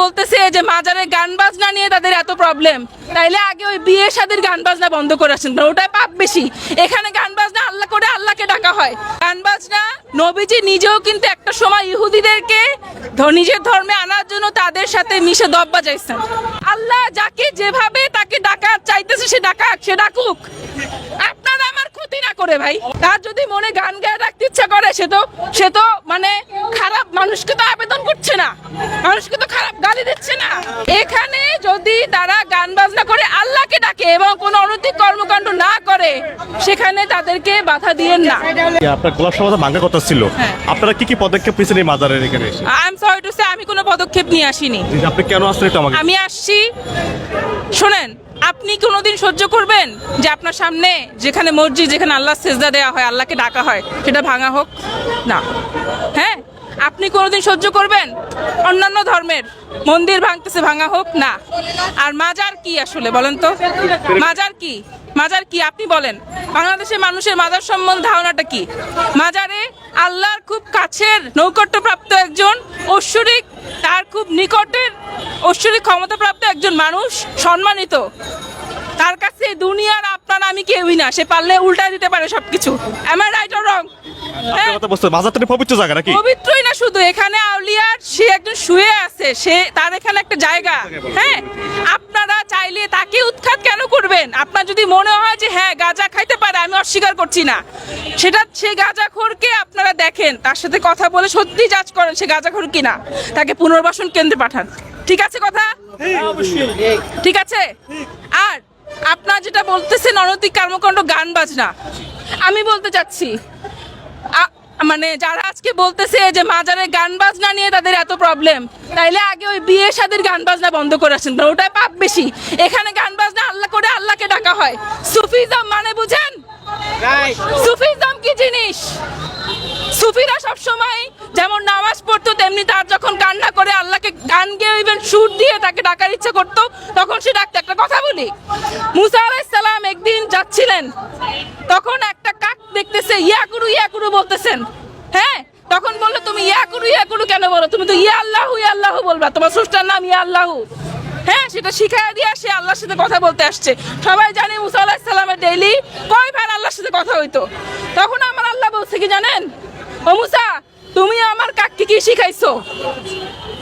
বলতেছে যে মাজারে গান বাজনা নিয়ে তাদের এত প্রবলেম, তাইলে আগে ওই বিয়ে শাদীর গান বাজনা বন্ধ করে আসেন, ওটাই পাপ বেশি। এখানে গান বাজনা আল্লাহ করে আল্লাহকে ডাকা হয়। গান বাজনা নবীজি নিজেও কিন্তু একটা সময় ইহুদিদেরকে নিজের ধর্মে আনার জন্য তাদের সাথে মিশে দব বাজাইছেন। আল্লাহ যাকে যেভাবে তাকে ডাকা চাইতেছে সে ডাকাক, সে ডাকুক, আপনারা আমার ক্ষতি না করে ভাই। তার যদি মনে গান গায়ে রাখতে ইচ্ছা করে সে তো মানে খারাপ মানুষকে তো আবেদন করছে না, মানুষকে তো খারাপ গালি দিচ্ছে না। এখানে যদি তারা গান বাজনা করে আল্লাহকে ডাকে এবং কোনো অনৈতিক কর্মকাণ্ড না করে, সেখানে তাদেরকে বাধা দিয়েন না। আপনার গোলাপ সমাজে ভাঙা কথা ছিল, আপনারা কি কি পদক্ষেপ নিয়েছেন এই মাজারের এখানে এসে? I am sorry to say, আমি কোনো পদক্ষেপ নিয়ে আসিনি। আপনি কেন আসছেন একটু আমাকে? আমি আসছি, শোনেন, আপনি কোনোদিন সহ্য করবেন যে আপনার সামনে যেখানে মসজিদ, যেখানে আল্লাহ সেজদা দেওয়া হয়, আল্লাহকে ডাকা হয়, সেটা ভাঙা হোক? না। হ্যাঁ, আপনি কোনোদিন সহ্য করবেন অন্যান্য ধর্মের মন্দির ভাঙতেছে, ভাঙা হোক? না। আর মাজার কি আসলে বলেন তো? মাজার কি? মাজার কি আপনি বলেন? বাংলাদেশের মানুষের মাজার সম্বন্ধে ধারণাটা কি? মাজারে আল্লাহর খুব কাছের নৈকট্যপ্রাপ্ত একজন ঐশ্বরিক, তার খুব নিকটের ঐশ্বরিক ক্ষমতাপ্রাপ্ত একজন মানুষ সম্মানিত, তার কাছে দুনিয়ার আপনার আমি কেউই না, সে পারলে উল্টায় দিতে পারে সবকিছু। Am I right or wrong? মাজার তো পবিত্র জায়গা নাকি? পবিত্রই না শুধু, এখানে আউলিয়ার সে একজন শুয়ে আছে, সে তার এখানে একটা জায়গা। হ্যাঁ, আপনারা চাইলে তাকে উৎখাত কেন করবেন? আপনার যদি মনে হয় যে হ্যাঁ গাঁজা খাইতে পারে, আমি অস্বীকার করছি না, সেটা সে গাঁজাখোরকে আপনারা দেখেন, তার সাথে কথা বলে সত্যি যাচ করেন সে গাঁজাখোর কিনা, তাকে পুনর্বাসন কেন্দ্রে পাঠান। ঠিক আছে কথা? ঠিক আছে। আর আপনারা যেটা বলতেছেন অনৈতিক কর্মকাণ্ড, গান বাজনা, আমি বলতে চাচ্ছি মানে যারা আজকে বলতেছে যে মাজারে গান বাজনা নিয়ে তাদের এত প্রবলেম, তাইলে আগে ওই বিয়ে শাদীর গান বাজনা বন্ধ করে আসেন, ওটাই পাপ বেশি। এখানে গান বাজনা আল্লাহ করে আল্লাহকে ডাকা হয়। সুফিজম মানে বুঝেন? সুফিজম কি জিনিস? সুফিরা সবসময় যেমন নামাজ পড়তো, তেমনি তার যখন কান্না করে আল্লাহকে গান গেয়ে ইভেন সুর দিয়ে তাকে ডাকার ইচ্ছা করতো, তখন সে ডাকতো। একটা কথা বলি, মুসা আলাইহিস সালাম একদিন যাচ্ছিলেন, তখন একটা কাক দেখতেছে ইয়াকুরু ইয়াকুরু বলতেছেন। হ্যাঁ, তখন বললো তুমি ইয়াকুরু ইয়াকুরু কেন বলো? তুমি তো ইয়া আল্লাহু বলবা, তোমার স্রষ্টার নাম ইয়া আল্লাহু। হ্যাঁ, সেটা শিখায় দিয়ে সে আল্লাহর সাথে কথা বলতে আসছে। সবাই জানে মুসা আলাইহিস সালামের ডেইলি কয়বার আল্লাহর সাথে কথা হইতো। তখন আমার আল্লাহ বলছে কি জানেন? ও মুসা, তুমি আমার কাককে কি শিখাইছো?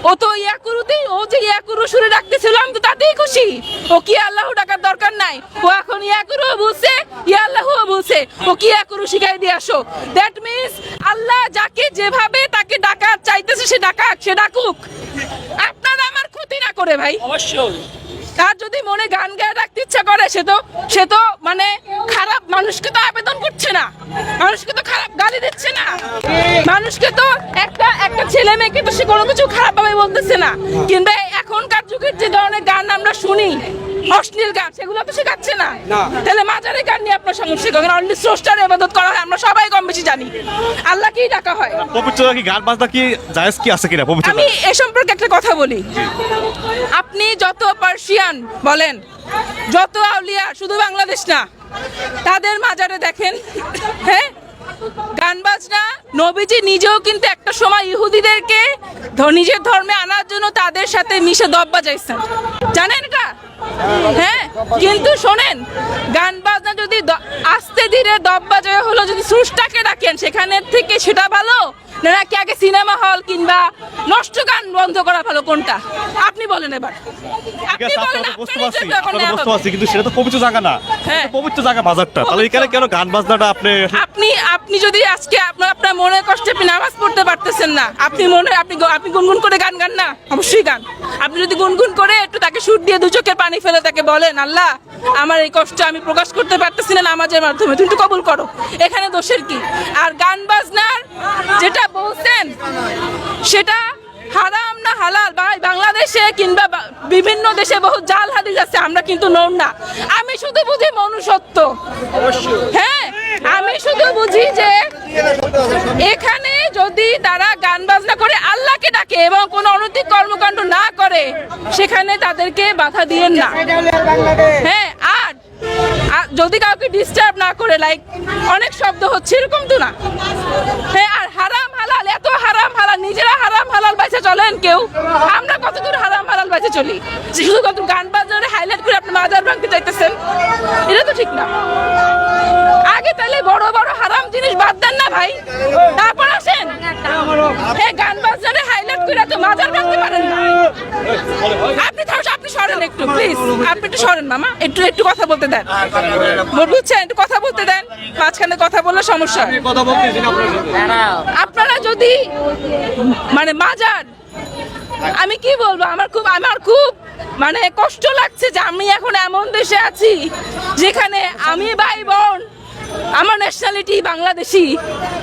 ও তো ইয়াকুরুতেই, ও যে ইয়াকুরু সুরে ডাকতেছিল, আমি তো তাতেই খুশি। ও কি আল্লাহু ডাকার দরকার নাই, ও এখন ইয়াকুরু বলছে, ইয়া আল্লাহু বলছে, ও কি ইয়াকুরু শিখাই দিয়ে আসো। দ্যাট মিন্স আল্লাহ যাকে যেভাবে তাকে ডাকা চাইতেছে সে ডাকাক, সে ডাকুক, আপনারা আমার ক্ষতি না করে ভাই। অবশ্যই তার যদি মনে গান গায়ে রাখতে ইচ্ছা করে সে তো মানে খারাপ মানুষকে তো আবেদন করছে না, মানুষকে তো খারাপ গালি দিচ্ছে না, মানুষকে তো একটা ছেলে মেয়েকে তো সে কোনো কিছু খারাপ ভাবে বলতেছে না। কিন্তু এখনকার যুগের যে ধরনের গান আমরা শুনি, অশ্লীল গান, সেগুলো তো শেখাচ্ছে না। তাহলে মাজারে গান নিয়ে আপনার সমস্যা কেন? অনলি স্রষ্টার ইবাদত করা হয়, আমরা সবাই কম বেশি জানি, আল্লাহকেই ডাকা হয়। পবিত্র কি গান বাজনা কি জায়েজ কি আছে কিনা পবিত্র? আমি এ সম্পর্কে একটা কথা বলি, আপনি যত পার্সিয়ান বলেন, যত আউলিয়া, শুধু বাংলাদেশ না, তাদের মাজারে দেখেন, হ্যাঁ গান বাজনা, নবীজি নিজেও কিন্তু একটা সময় ইহুদিদেরকে নিজের ধর্মে আনার জন্য তাদের সাথে মিশে দব বাজাইছেন, জানেন এটা? হ্যাঁ, কিন্তু শোনেন, গান বাজনা যদি আস্তে ধীরে দব বাজায় হলো, যদি স্রষ্টাকে ডাকেন সেখানে থেকে, সেটা ভালো নাকি আগে সিনেমা হল কিংবা নষ্ট গান বন্ধ করা ভালো? কোনটা আপনি বলেন এবার? আপনি বলেন। কিন্তু সেটা তো পবিত্র জায়গা না, পবিত্র জায়গা বাজারটা, তাহলে এখানে কেন গান বাজনাটা? আপনি যদি আজকে আপনার মনের কষ্টে আপনি নামাজ পড়তে পারতেছেন না, আপনি গুনগুন করে গান গান না, অবশ্যই গান। আপনি যদি গুনগুন করে একটু তাকে সুর দিয়ে দু চোখের পানি ফেলে তাকে বলেন, আল্লাহ আমার এই কষ্ট আমি প্রকাশ করতে পারতেছি না নামাজের মাধ্যমে, তুমি একটু কবুল করো, এখানে দোষের কি? আর গান বাজনার যেটা বলছেন সেটা হারাম না হালাল? বাংলাদেশে কিংবা বিভিন্ন দেশে বহু জাল হাদিস আছে, আমরা কিন্তু নন না। আমি শুধু বুঝি মনুষ্যত্ব। হ্যাঁ, আমি শুধু বুঝি যে এখানে যদি তারা গান বাজনা করে আল্লাহকে ডাকে এবং কোনো অনৈতিক কর্মকাণ্ড না করে, সেখানে তাদেরকে বাধা দিয়েন না। হ্যাঁ, আর যদি কাউকে ডিস্টার্ব না করে, লাইক অনেক শব্দ হচ্ছে এরকম তো না। হ্যাঁ, আর হারাম হালাল, এত হারাম হালাল, নিজেরা হারাম হালাল বাইসা চলেন কেউ? আমরা কতদূর হারাম বাজে চলি, যে শুধুমাত্র গান বাজারে হাইলাইট করে আপনি মাজার ভাঙতে চাইতেছেন, এটা তো ঠিক না। আগে তাহলে বড় বড় হারাম জিনিস বাদ দেন না ভাই, তারপর আসেন। হ্যাঁ, গান বাজারে হাইলাইট করে তো মাজার ভাঙতে পারেন না। আপনি সরেন একটু প্লিজ, আপনি একটু সরেন মামা, একটু কথা বলতে দেন, বুঝছেন, একটু কথা বলতে দেন, মাঝখানে কথা বললে সমস্যা। আপনারা যদি মানে মাজার, আমি কি বলবো, আমার খুব মানে কষ্ট লাগছে যে আমি এখন এমন দেশে আছি যেখানে আমি ভাই বোন, আমার ন্যাশনালিটি বাংলাদেশি,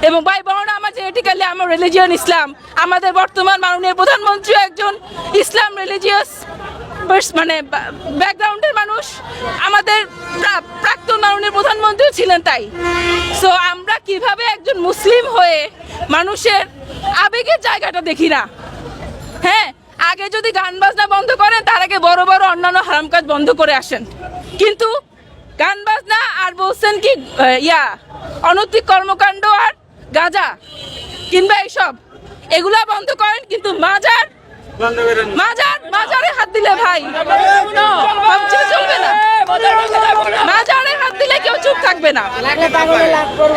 এবং ভাই বোন আমার জেনেটিক্যালি আমার রিলিজিয়ন ইসলাম। আমাদের বর্তমান মাননীয় প্রধানমন্ত্রী একজন ইসলাম রিলিজিয়াস মানে ব্যাকগ্রাউন্ডের মানুষ, আমাদের প্রাক্তন মাননীয় প্রধানমন্ত্রীও ছিলেন তাই। সো আমরা কিভাবে একজন মুসলিম হয়ে মানুষের আবেগের জায়গাটা দেখি না? হ্যাঁ, আগে যদি গান বাজনা বন্ধ করেন, তার আগে বড় বড় অন্যান্য হারাম কাজ বন্ধ করে আসেন। কিন্তু গান বাজনা আর বলছেন কি অনৈতিক কর্মকাণ্ড আর গাঁজা কিংবা এইসব, এগুলা বন্ধ করেন, কিন্তু মাজারে হাত দিলে ভাই চলবে না, মাজারে হাত দিলে কেউ চুপ থাকবে না।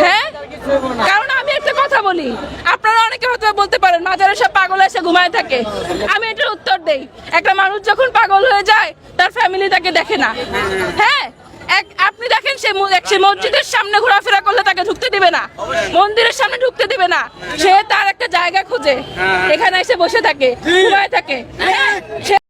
হ্যাঁ, কারণ আমি একটা কথা বলি, আপনারা অনেকে হয়তো বলতে পারেন মাজারে সব পাগল এসে ঘুমায় থাকে। আমি এটার উত্তর দেই, একটা মানুষ যখন পাগল হয়ে যায় তার ফ্যামিলি তাকে দেখে না। হ্যাঁ, আপনি দেখেন সে মসজিদের সামনে ঘোরাফেরা করলে তাকে ঢুকতে দিবে না, মন্দিরের সামনে ঢুকতে দিবে না, সে তার একটা জায়গা খোঁজে, এখানে এসে বসে থাকে, ঘুমায় থাকে।